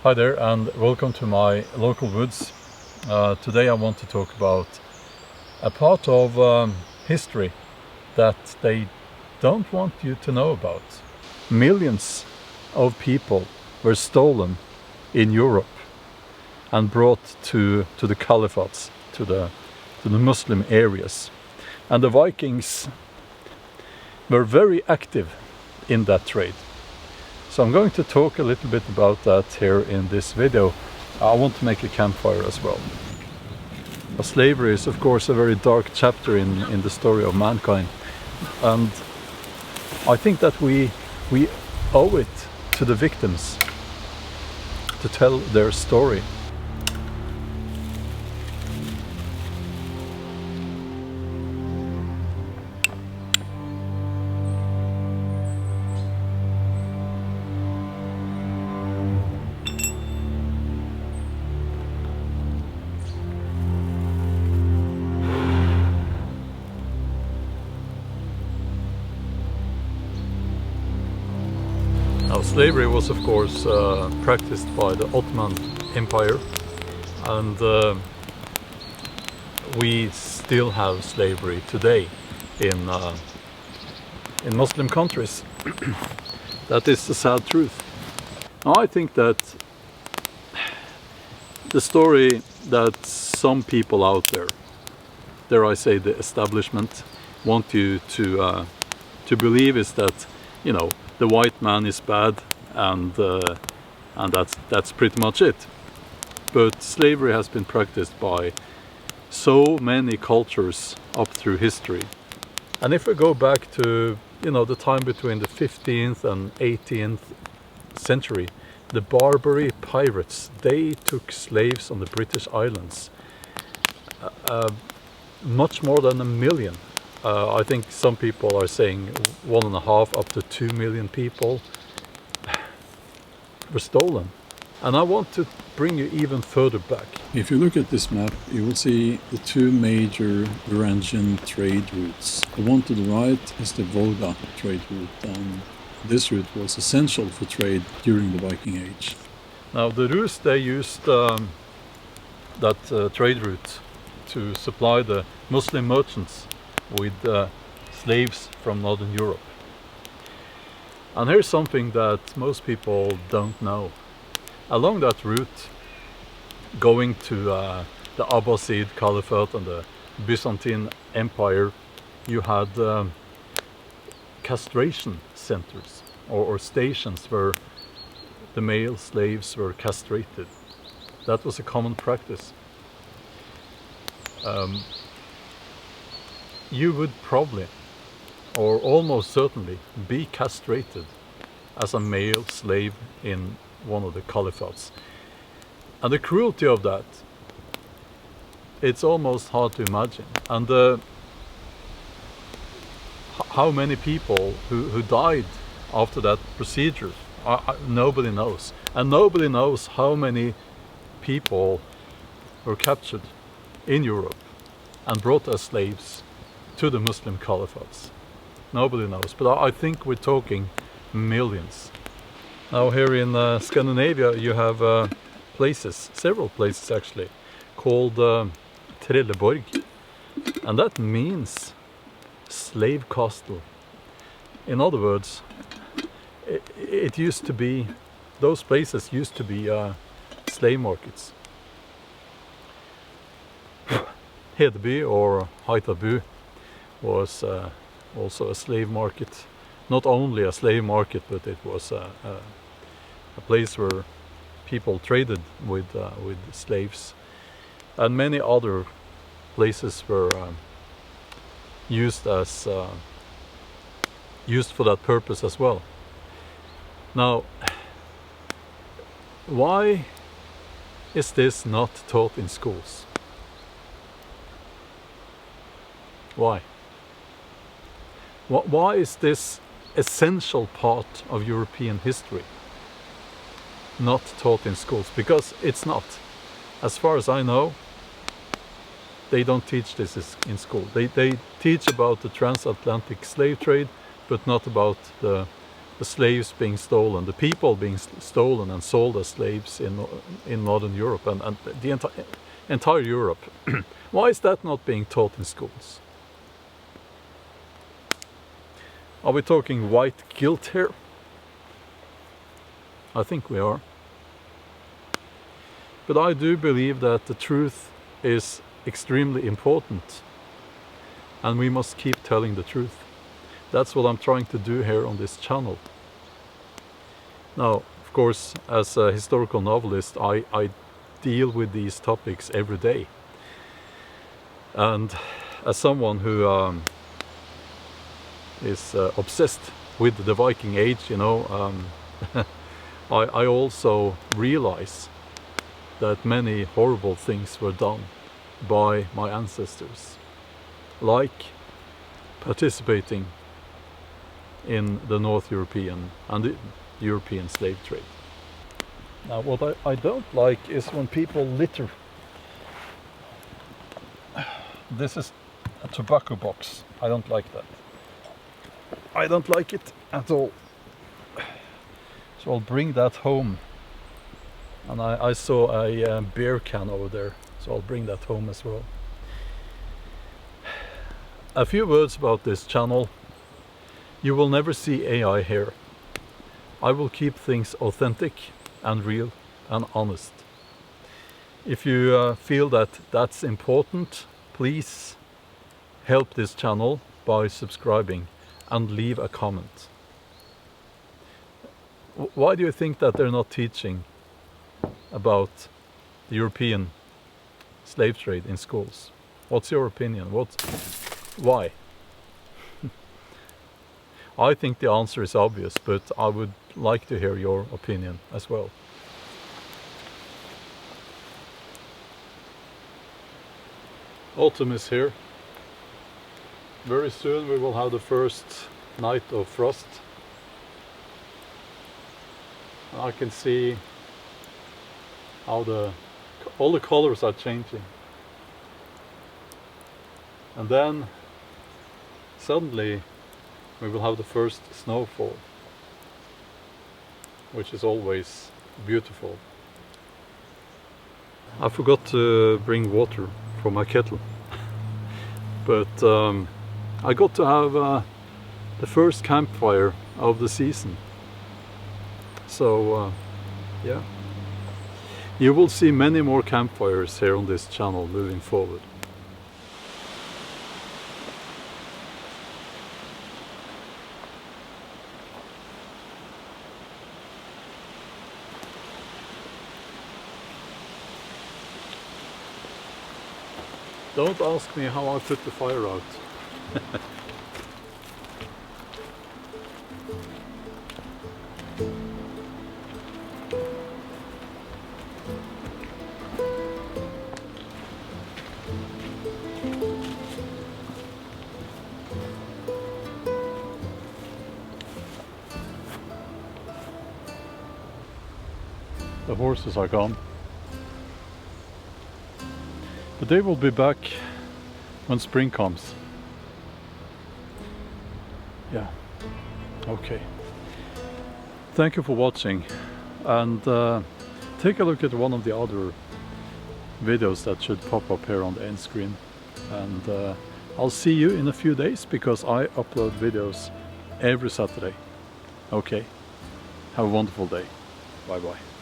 Hi there and welcome to my local woods. Today I want to talk about a part of history that they don't want you to know about. Millions of people were stolen in Europe and brought to the caliphates, to the Muslim areas. And the Vikings were very active in that trade. So I'm going to talk a little bit about that here in this video. I want to make a campfire as well. Slavery is of course a very dark chapter in the story of mankind, and I think that we owe it to the victims to tell their story. Now, slavery was of course practiced by the Ottoman Empire, and we still have slavery today in Muslim countries. That is the sad truth. Now, I think that the story that some people out there, dare I say the establishment, want you to believe is that, you know, the white man is bad, and that's pretty much it. But slavery has been practiced by so many cultures up through history. And if we go back to, you know, the time between the 15th and 18th century, the Barbary pirates, they took slaves on the British Islands. Much more than 1 million. I think some people are saying 1.5 up to 2 million people were stolen. And I want to bring you even further back. If you look at this map, you will see the two major Eurasian trade routes. The one to the right is the Volga trade route, and this route was essential for trade during the Viking Age. Now, the Rus, they used that trade route to supply the Muslim merchants with slaves from Northern Europe. And here's something that most people don't know. Along that route, going to the Abbasid Caliphate and the Byzantine Empire, you had castration centers or stations where the male slaves were castrated. That was a common practice. You would probably, or almost certainly, be castrated as a male slave in one of the caliphates. And the cruelty of that, it's almost hard to imagine. And how many people who died after that procedure, nobody knows. And nobody knows how many people were captured in Europe and brought as slaves to the Muslim caliphates. Nobody knows, but I think we're talking millions. Now, here in Scandinavia you have places, several places actually, called Trelleborg, and that means slave castle. In other words, it used to be, those places used to be slave markets. Hedeby or Haitabu was also a slave market. Not only a slave market, but it was a place where people traded with slaves. And many other places were used for that purpose as well. Now, why is this not taught in schools? Why? Why is this essential part of European history not taught in schools? Because it's not. As far as I know, they don't teach this in school. They teach about the transatlantic slave trade, but not about the the slaves being stolen, the people being stolen and sold as slaves in Northern Europe and the entire Europe. Why is that not being taught in schools? Are we talking white guilt here? I think we are. But I do believe that the truth is extremely important, and we must keep telling the truth. That's what I'm trying to do here on this channel. Now, of course, as a historical novelist, I deal with these topics every day. And as someone who is obsessed with the Viking Age, you know, I also realize that many horrible things were done by my ancestors, like participating in the North European and the European slave trade. Now, what I don't like is when people litter. This is a tobacco box. I don't like that. I don't like it at all. So I'll bring that home. And I saw a beer can over there, so I'll bring that home as well. A few words about this channel. You will never see AI here. I will keep things authentic and real and honest. If you feel that that's important, please help this channel by subscribing and leave a comment. Why do you think that they're not teaching about the European slave trade in schools? What's your opinion? Why? I think the answer is obvious, but I would like to hear your opinion as well. Autumn is here. Very soon we will have the first night of frost. I can see how all the colors are changing. And then suddenly we will have the first snowfall, which is always beautiful. I forgot to bring water for my kettle, but I got to have the first campfire of the season. So yeah, you will see many more campfires here on this channel moving forward. Don't ask me how I put the fire out. The horses are gone. But they will be back when spring comes. Yeah, okay. Thank you for watching, and take a look at one of the other videos that should pop up here on the end screen. And I'll see you in a few days, because I upload videos every Saturday. Okay, have a wonderful day. Bye bye.